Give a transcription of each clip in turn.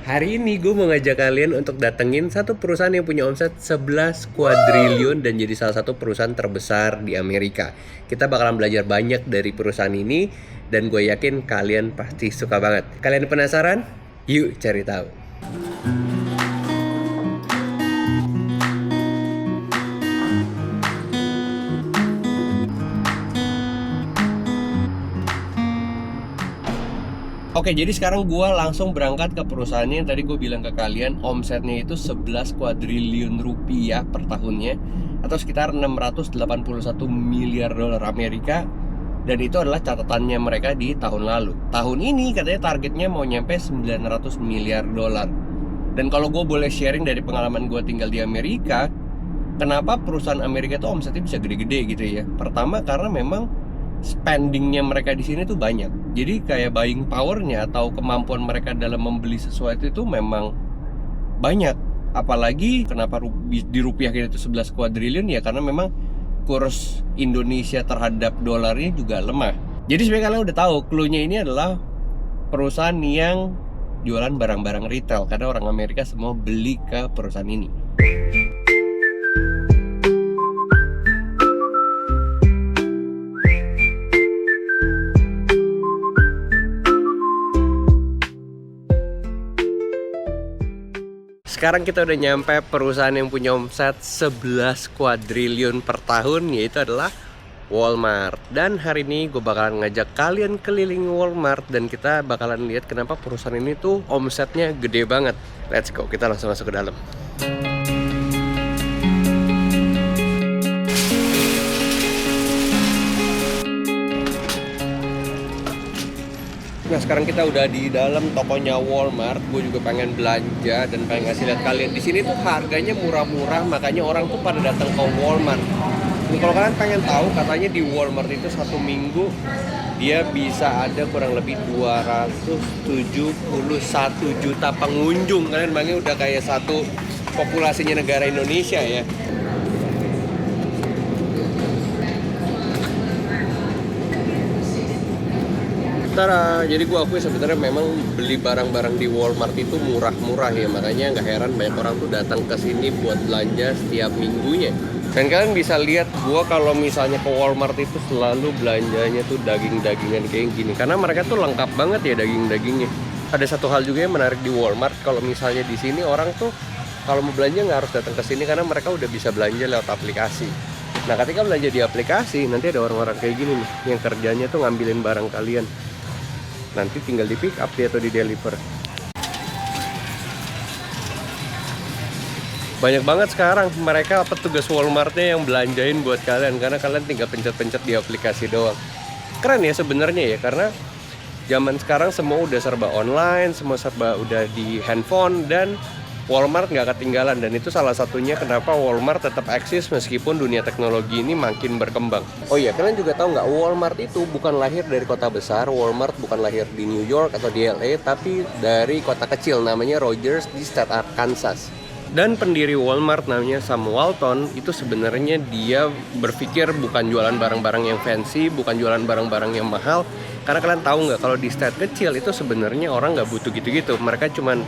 Hari ini gue mau ngajak kalian untuk datengin satu perusahaan yang punya omset 11 kuadriliun dan jadi salah satu perusahaan terbesar di Amerika. Kita bakalan belajar banyak dari perusahaan ini dan gue yakin kalian pasti suka banget. Kalian penasaran? Yuk cari tahu. Oke, jadi sekarang gue langsung berangkat ke perusahaannya. Tadi gue bilang ke kalian, omsetnya itu 11 kuadriliun rupiah per tahunnya, atau sekitar 681 miliar dolar Amerika. Dan itu adalah catatannya mereka di tahun lalu. Tahun ini katanya targetnya mau nyampe 900 miliar dolar. Dan kalau gue boleh sharing dari pengalaman gue tinggal di Amerika, kenapa perusahaan Amerika itu omsetnya bisa gede-gede gitu ya? Pertama karena memang spendingnya mereka di sini tuh banyak. Jadi kayak buying powernya atau kemampuan mereka dalam membeli sesuatu itu memang banyak. Apalagi kenapa dirupiahkan itu 11 kuadriliun ya karena memang kurs Indonesia terhadap dolarnya juga lemah. Jadi sebenarnya kalian udah tahu clue-nya ini adalah perusahaan yang jualan barang-barang retail karena orang Amerika semua beli ke perusahaan ini. Sekarang kita udah nyampe perusahaan yang punya omset 11 kuadriliun per tahun, yaitu adalah Walmart. Dan hari ini gue bakalan ngajak kalian keliling Walmart dan kita bakalan lihat kenapa perusahaan ini tuh omsetnya gede banget. Let's go, kita langsung masuk ke dalam. Nah, sekarang kita udah di dalam tokonya Walmart. Gue juga pengen belanja dan pengen ngasih lihat kalian. Di sini tuh harganya murah-murah, makanya orang tuh pada datang ke Walmart. Nih, kalau kalian pengen tahu, katanya di Walmart itu satu minggu dia bisa ada kurang lebih 271 juta pengunjung. Kalian bayangin udah kayak satu populasinya negara Indonesia ya. Jadi gue akui sebenarnya memang beli barang-barang di Walmart itu murah-murah ya, makanya nggak heran banyak orang tuh datang ke sini buat belanja setiap minggunya. Dan kalian bisa lihat gue kalau misalnya ke Walmart itu selalu belanjanya tuh daging-dagingan kayak gini, karena mereka tuh lengkap banget ya daging-dagingnya. Ada satu hal juga yang menarik di Walmart, kalau misalnya di sini orang tuh kalau mau belanja nggak harus datang ke sini karena mereka udah bisa belanja lewat aplikasi. Nah, ketika belanja di aplikasi nanti ada orang-orang kayak gini nih yang kerjanya tuh ngambilin barang kalian. Nanti tinggal di pick up dia atau di deliver. Banyak banget sekarang mereka petugas Walmartnya yang belanjain buat kalian, karena kalian tinggal pencet-pencet di aplikasi doang. Keren ya sebenarnya ya, karena zaman sekarang semua udah serba online, semua serba udah di handphone, dan Walmart nggak ketinggalan. Dan itu salah satunya kenapa Walmart tetap eksis meskipun dunia teknologi ini makin berkembang. Oh iya, kalian juga tahu nggak, Walmart itu bukan lahir dari kota besar. Walmart bukan lahir di New York atau di LA, tapi dari kota kecil namanya Rogers di State Arkansas. Dan pendiri Walmart namanya Sam Walton itu sebenarnya dia berpikir bukan jualan barang-barang yang fancy, bukan jualan barang-barang yang mahal. Karena kalian tahu nggak, kalau di state kecil itu sebenarnya orang nggak butuh gitu-gitu. Mereka cuman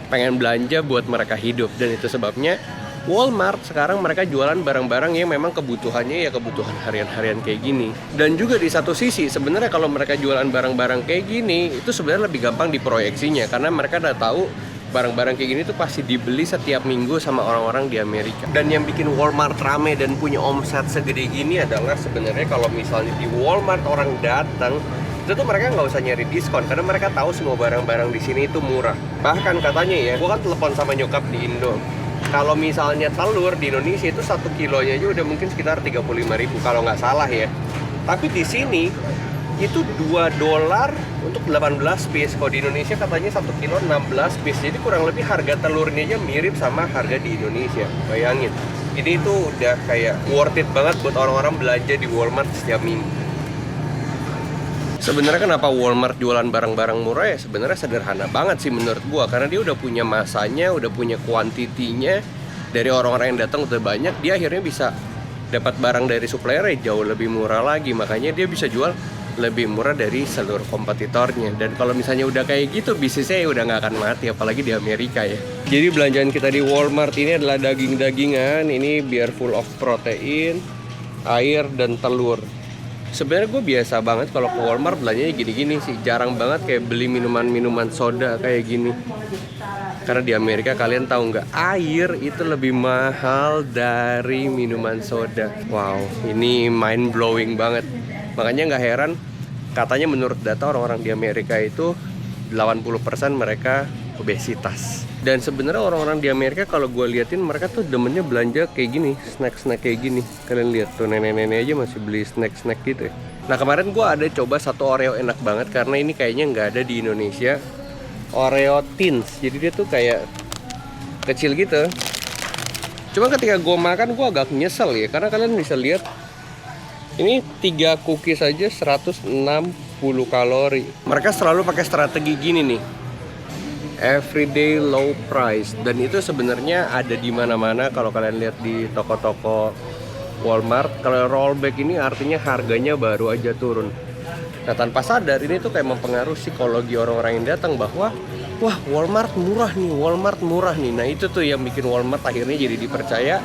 pengen belanja buat mereka hidup, dan itu sebabnya Walmart sekarang mereka jualan barang-barang yang memang kebutuhannya ya kebutuhan harian-harian kayak gini. Dan juga di satu sisi sebenarnya kalau mereka jualan barang-barang kayak gini itu sebenarnya lebih gampang diproyeksinya, karena mereka udah tahu barang-barang kayak gini tuh pasti dibeli setiap minggu sama orang-orang di Amerika. Dan yang bikin Walmart rame dan punya omset segede gini adalah sebenarnya kalau misalnya di Walmart orang datang itu tuh mereka nggak usah nyari diskon karena mereka tahu semua barang-barang di sini itu murah. Bahkan katanya ya, gua kan telepon sama nyokap di Indo, kalau misalnya telur di Indonesia itu 1 kilonya aja udah mungkin sekitar 35.000 kalau nggak salah ya. Tapi di sini itu $2 untuk 18 piece. Kalau di Indonesia katanya 1 kilo 16 piece. Jadi kurang lebih harga telurnya aja mirip sama harga di Indonesia. Bayangin, ini tuh udah kayak worth it banget buat orang-orang belanja di Walmart setiap minggu. Sebenarnya kenapa Walmart jualan barang-barang murah ya sebenarnya sederhana banget sih menurut gua, karena dia udah punya masanya, udah punya kuantitinya, dari orang-orang yang datang udah banyak, dia akhirnya bisa dapat barang dari supplier jauh lebih murah lagi, makanya dia bisa jual lebih murah dari seluruh kompetitornya. Dan kalau misalnya udah kayak gitu, bisnisnya ya udah nggak akan mati, apalagi di Amerika ya. Jadi belanjaan kita di Walmart ini adalah daging-dagingan. Ini biar full of protein, air, dan telur. Sebenarnya gue biasa banget kalau ke Walmart belanjanya gini-gini sih. Jarang banget kayak beli minuman-minuman soda kayak gini. Karena di Amerika kalian tahu nggak, air itu lebih mahal dari minuman soda. Wow, ini mind blowing banget. Makanya nggak heran, katanya menurut data orang-orang di Amerika itu 80% mereka obesitas. Dan sebenarnya orang-orang di Amerika kalau gue liatin, mereka tuh demennya belanja kayak gini, snack-snack kayak gini. Kalian lihat tuh, nenek-nenek aja masih beli snack-snack gitu ya. Nah kemarin gue ada coba satu Oreo enak banget, karena ini kayaknya nggak ada di Indonesia. Oreo Thins, jadi dia tuh kayak kecil gitu. Cuma ketika gue makan gue agak nyesel ya, karena kalian bisa lihat ini 3 cookies aja 160 kalori. Mereka selalu pakai strategi gini nih, everyday low price, dan itu sebenarnya ada di mana-mana. Kalau kalian lihat di toko-toko Walmart, kalau rollback ini artinya harganya baru aja turun. Nah tanpa sadar ini tuh kayak mempengaruhi psikologi orang-orang yang datang bahwa wah Walmart murah nih, Walmart murah nih. Nah itu tuh yang bikin Walmart akhirnya jadi dipercaya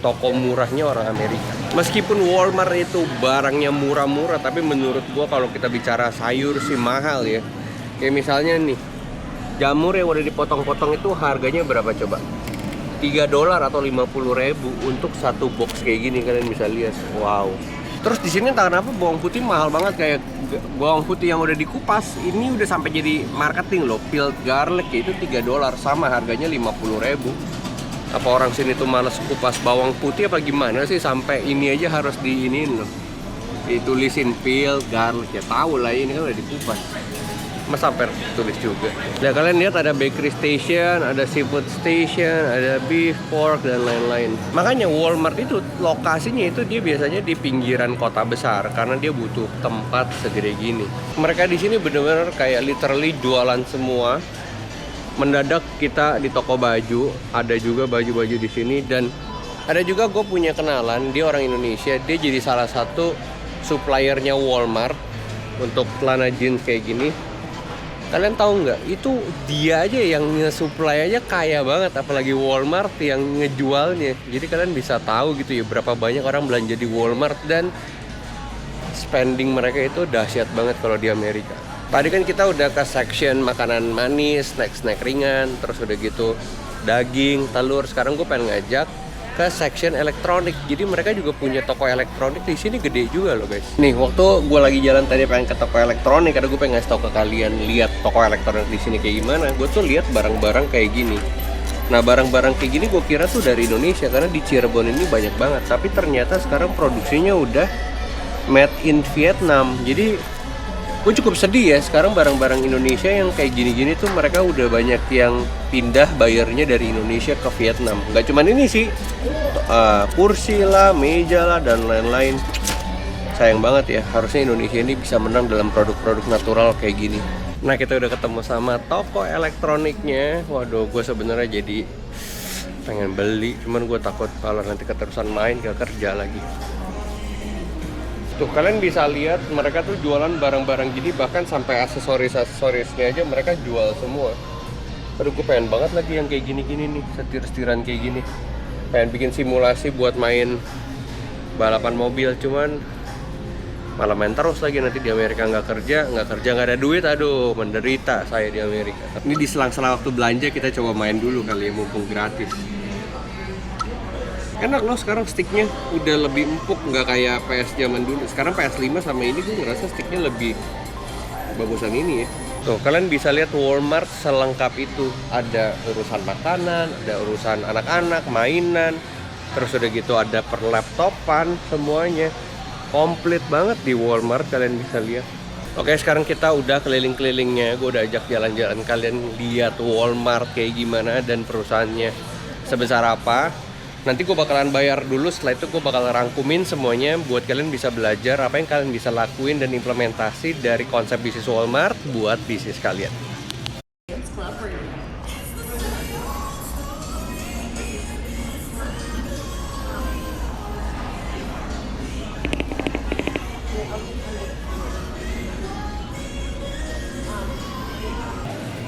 toko murahnya orang Amerika. Meskipun Walmart itu barangnya murah-murah, tapi menurut gua kalau kita bicara sayur sih mahal ya. Kayak misalnya nih, jamur yang udah dipotong-potong itu harganya berapa coba? $3 atau 50.000 untuk satu box kayak gini, kalian bisa lihat. Wow. Terus di sini entah kenapa bawang putih mahal banget, kayak bawang putih yang udah dikupas ini udah sampai jadi marketing loh. Peeled garlic itu $3, sama harganya 50.000. Apa orang sini tuh malas kupas bawang putih apa gimana sih, sampai ini aja harus diinin loh, ditulisin peeled garlic. Ya tahu lah ini kan udah dikupas, masa sampai tulis juga. Nah kalian lihat ada bakery station, ada seafood station, ada beef, pork, dan lain-lain. Makanya Walmart itu lokasinya itu dia biasanya di pinggiran kota besar, karena dia butuh tempat segede gini. Mereka di sini bener-bener kayak literally jualan semua. Mendadak kita di toko baju, ada juga baju-baju di sini. Dan ada juga gue punya kenalan, dia orang Indonesia, dia jadi salah satu suppliernya Walmart untuk celana jeans kayak gini. Kalian tahu nggak, itu dia aja yang nge-supply aja kaya banget, apalagi Walmart yang ngejualnya. Jadi kalian bisa tahu gitu ya berapa banyak orang belanja di Walmart, dan spending mereka itu dahsyat banget kalau di Amerika. Tadi kan kita udah ke section makanan manis, snack-snack ringan, terus udah gitu daging, telur. Sekarang gue pengen ngajak ke section elektronik. Jadi mereka juga punya toko elektronik di sini, gede juga loh guys. Nih waktu gue lagi jalan tadi pengen ke toko elektronik, karena gue pengen ngasih tau ke kalian lihat toko elektronik di sini kayak gimana. Gue tuh lihat barang-barang kayak gini. Nah barang-barang kayak gini gue kira tuh dari Indonesia, karena di Cirebon ini banyak banget. Tapi ternyata sekarang produksinya udah made in Vietnam. Jadi gue cukup sedih ya, sekarang barang-barang Indonesia yang kayak gini-gini tuh mereka udah banyak yang pindah bayarnya dari Indonesia ke Vietnam. Gak cuman ini sih, kursi lah, meja lah, dan lain-lain. Sayang banget ya, harusnya Indonesia ini bisa menang dalam produk-produk natural kayak gini. Nah kita udah ketemu sama toko elektroniknya. Waduh, gue sebenarnya jadi pengen beli, cuman gue takut kalau nanti keterusan main gak kerja lagi. Tuh kalian bisa lihat mereka tuh jualan barang-barang gini, bahkan sampai aksesoris-aksesorisnya aja mereka jual semua. Aduh gue pengen banget lagi yang kayak gini-gini nih, setir-setiran kayak gini. Pengen bikin simulasi buat main balapan mobil, cuman malah main terus lagi. Nanti di Amerika nggak kerja nggak ada duit, aduh menderita saya di Amerika. Ini di selang-selang waktu belanja kita coba main dulu kali ya, mumpung gratis. Enak loh sekarang sticknya, udah lebih empuk, nggak kayak PS zaman dulu. Sekarang PS5 sama ini gue ngerasa sticknya lebih bagusan ini ya. Tuh kalian bisa lihat Walmart selengkap itu. Ada urusan makanan, ada urusan anak-anak, mainan, terus udah gitu ada perlaptopan, semuanya komplit banget di Walmart, kalian bisa lihat. Oke sekarang kita udah keliling-kelilingnya, gue udah ajak jalan-jalan kalian lihat Walmart kayak gimana dan perusahaannya sebesar apa. Nanti gue bakalan bayar dulu, setelah itu gue bakal rangkumin semuanya buat kalian bisa belajar apa yang kalian bisa lakuin dan implementasi dari konsep bisnis Walmart buat bisnis kalian.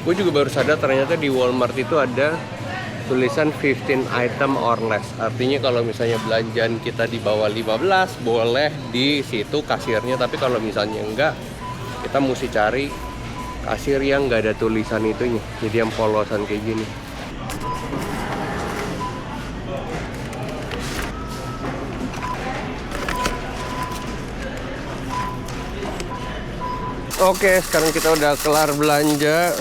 Gue juga baru sadar ternyata di Walmart itu ada tulisan 15 item or less. Artinya kalau misalnya belanjaan kita di bawah 15 boleh di situ kasirnya, tapi kalau misalnya enggak, kita mesti cari kasir yang nggak ada tulisan itunya, jadi yang polosan kayak gini. Oke, sekarang kita udah kelar belanja.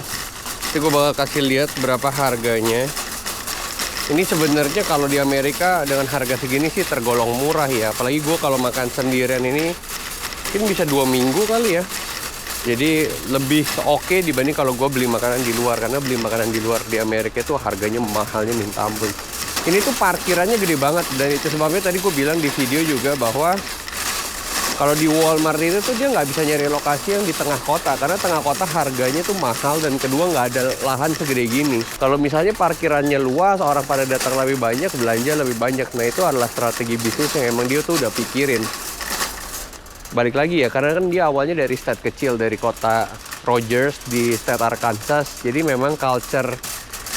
Nanti gue bakal kasih lihat berapa harganya. Ini sebenarnya kalau di Amerika dengan harga segini sih tergolong murah ya. Apalagi gue kalau makan sendirian ini mungkin bisa 2 minggu kali ya. Jadi lebih oke dibanding kalau gue beli makanan di luar. Karena beli makanan di luar di Amerika itu harganya mahalnya minta ampun. Ini tuh parkirannya gede banget. Dan itu sebabnya tadi gue bilang di video juga bahwa kalau di Walmart itu tuh dia nggak bisa nyari lokasi yang di tengah kota. Karena tengah kota harganya tuh mahal dan kedua nggak ada lahan segede gini. Kalau misalnya parkirannya luas, orang pada datang lebih banyak, belanja lebih banyak. Nah itu adalah strategi bisnis yang emang dia tuh udah pikirin. Balik lagi ya, karena kan dia awalnya dari state kecil, dari kota Rogers di state Arkansas. Jadi memang culture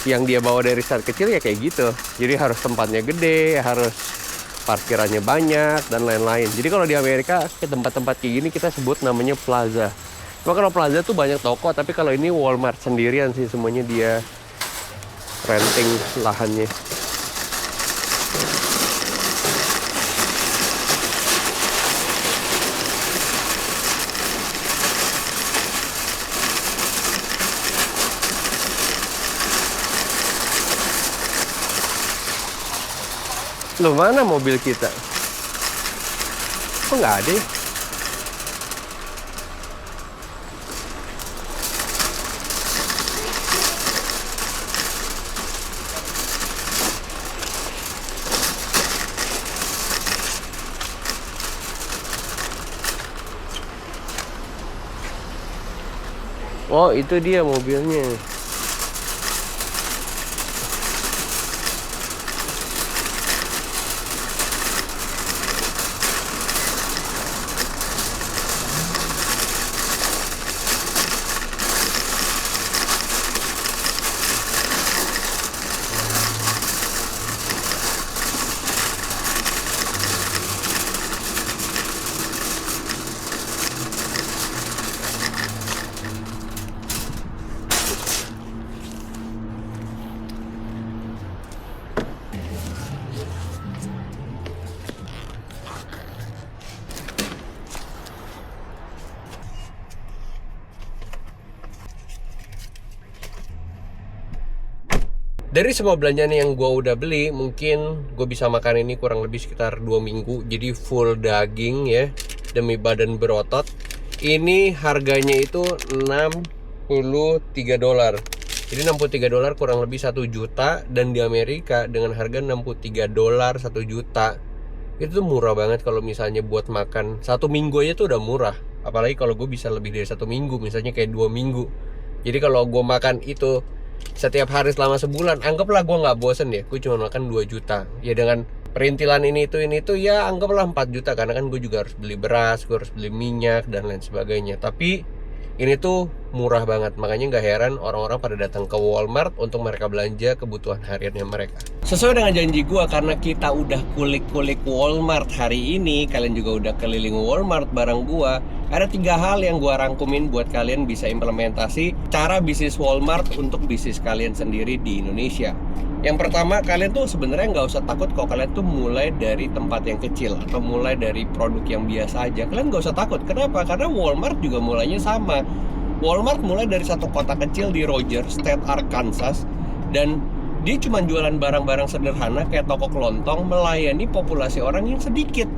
yang dia bawa dari state kecil ya kayak gitu. Jadi harus tempatnya gede, harus parkirannya banyak dan lain-lain. Jadi kalau di Amerika ke tempat-tempat kayak gini kita sebut namanya plaza. Cuma kalau plaza tuh banyak toko, tapi kalau ini Walmart sendirian sih, semuanya dia renting lahannya. Loh, mana mobil kita? Kok nggak ada ya? Oh, itu dia mobilnya. Dari semua belanjaan yang gue udah beli, mungkin gue bisa makan ini kurang lebih sekitar 2 minggu. Jadi full daging ya, demi badan berotot. Ini harganya itu $63. Jadi $63 kurang lebih 1 juta. Dan di Amerika dengan harga $63 1 juta, itu tuh murah banget kalau misalnya buat makan 1 minggu aja tuh udah murah. Apalagi kalau gue bisa lebih dari 1 minggu, misalnya kayak 2 minggu. Jadi kalau gue makan itu setiap hari selama sebulan, anggaplah gue nggak bosen ya, gue cuma makan 2 juta. Ya dengan perintilan ini itu ya anggaplah 4 juta. Karena kan gue juga harus beli beras, gue harus beli minyak dan lain sebagainya. Tapi ini tuh murah banget. Makanya nggak heran orang-orang pada datang ke Walmart untuk mereka belanja kebutuhan hariannya mereka. Sesuai dengan janji gue, karena kita udah kulik-kulik Walmart hari ini, kalian juga udah keliling Walmart bareng gue. Ada 3 hal yang gue rangkumin buat kalian bisa implementasi cara bisnis Walmart untuk bisnis kalian sendiri di Indonesia. Yang pertama, kalian tuh sebenarnya nggak usah takut kalau kalian tuh mulai dari tempat yang kecil atau mulai dari produk yang biasa aja. Kalian nggak usah takut. Kenapa? Karena Walmart juga mulainya sama. Walmart mulai dari satu kota kecil di Rogers, State Arkansas, dan dia cuma jualan barang-barang sederhana kayak toko kelontong, melayani populasi orang yang sedikit.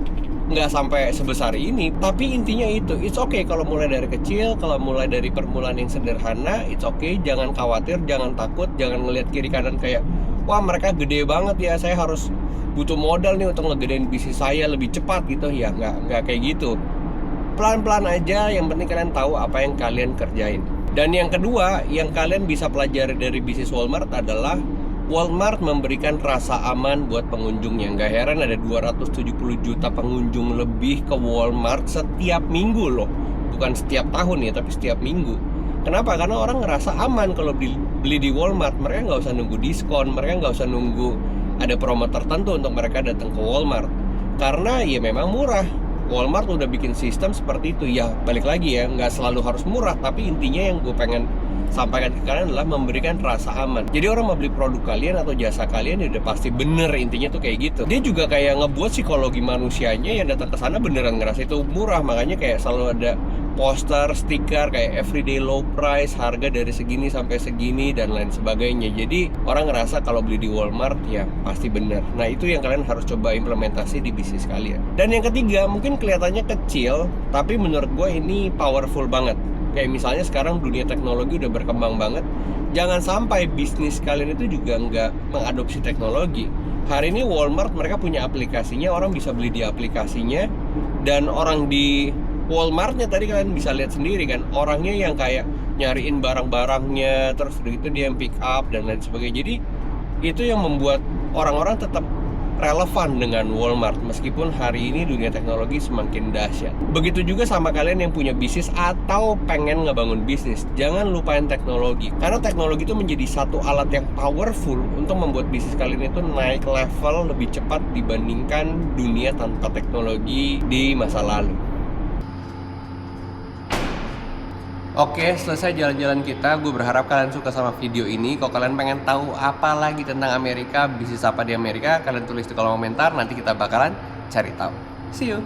Nggak sampai sebesar ini, tapi intinya itu, it's okay kalau mulai dari kecil, kalau mulai dari permulaan yang sederhana, it's okay. Jangan khawatir, jangan takut, jangan ngelihat kiri kanan kayak, wah mereka gede banget ya, saya harus butuh modal nih untuk ngegedein bisnis saya lebih cepat gitu. Ya nggak kayak gitu. Pelan-pelan aja, yang penting kalian tahu apa yang kalian kerjain. Dan yang kedua, yang kalian bisa pelajari dari bisnis Walmart adalah Walmart memberikan rasa aman buat pengunjungnya. Nggak heran ada 270 juta pengunjung lebih ke Walmart setiap minggu loh. Bukan setiap tahun ya, tapi setiap minggu. Kenapa? Karena orang ngerasa aman kalau beli di Walmart. Mereka nggak usah nunggu diskon, mereka nggak usah nunggu ada promo tertentu untuk mereka datang ke Walmart. Karena ya memang murah. Walmart udah bikin sistem seperti itu. Ya balik lagi ya, nggak selalu harus murah, tapi intinya yang gue pengen sampaikan ke kalian adalah memberikan rasa aman. Jadi orang mau beli produk kalian atau jasa kalian ya udah pasti bener, intinya tuh kayak gitu. Dia juga kayak ngebuat psikologi manusianya yang datang ke sana beneran ngerasa itu murah. Makanya kayak selalu ada poster, stiker kayak everyday low price, harga dari segini sampai segini dan lain sebagainya. Jadi orang ngerasa kalau beli di Walmart ya pasti bener. Nah itu yang kalian harus coba implementasi di bisnis kalian. Dan yang ketiga, mungkin kelihatannya kecil, tapi menurut gue ini powerful banget. Kayak misalnya sekarang dunia teknologi udah berkembang banget. Jangan sampai bisnis kalian itu juga nggak mengadopsi teknologi. Hari ini Walmart mereka punya aplikasinya, orang bisa beli di aplikasinya. Dan orang di Walmartnya tadi kalian bisa lihat sendiri kan, orangnya yang kayak nyariin barang-barangnya, terus begitu dia yang pick up dan lain sebagainya. Jadi itu yang membuat orang-orang tetap relevan dengan Walmart meskipun hari ini dunia teknologi semakin dahsyat. Begitu juga sama kalian yang punya bisnis atau pengen ngebangun bisnis. Jangan lupain teknologi, karena teknologi itu menjadi satu alat yang powerful untuk membuat bisnis kalian itu naik level lebih cepat dibandingkan dunia tanpa teknologi di masa lalu. Oke, selesai jalan-jalan kita. Gue berharap kalian suka sama video ini. Kalau kalian pengen tahu apa lagi tentang Amerika, bisnis apa di Amerika, kalian tulis di kolom komentar. Nanti kita bakalan cari tahu. See you!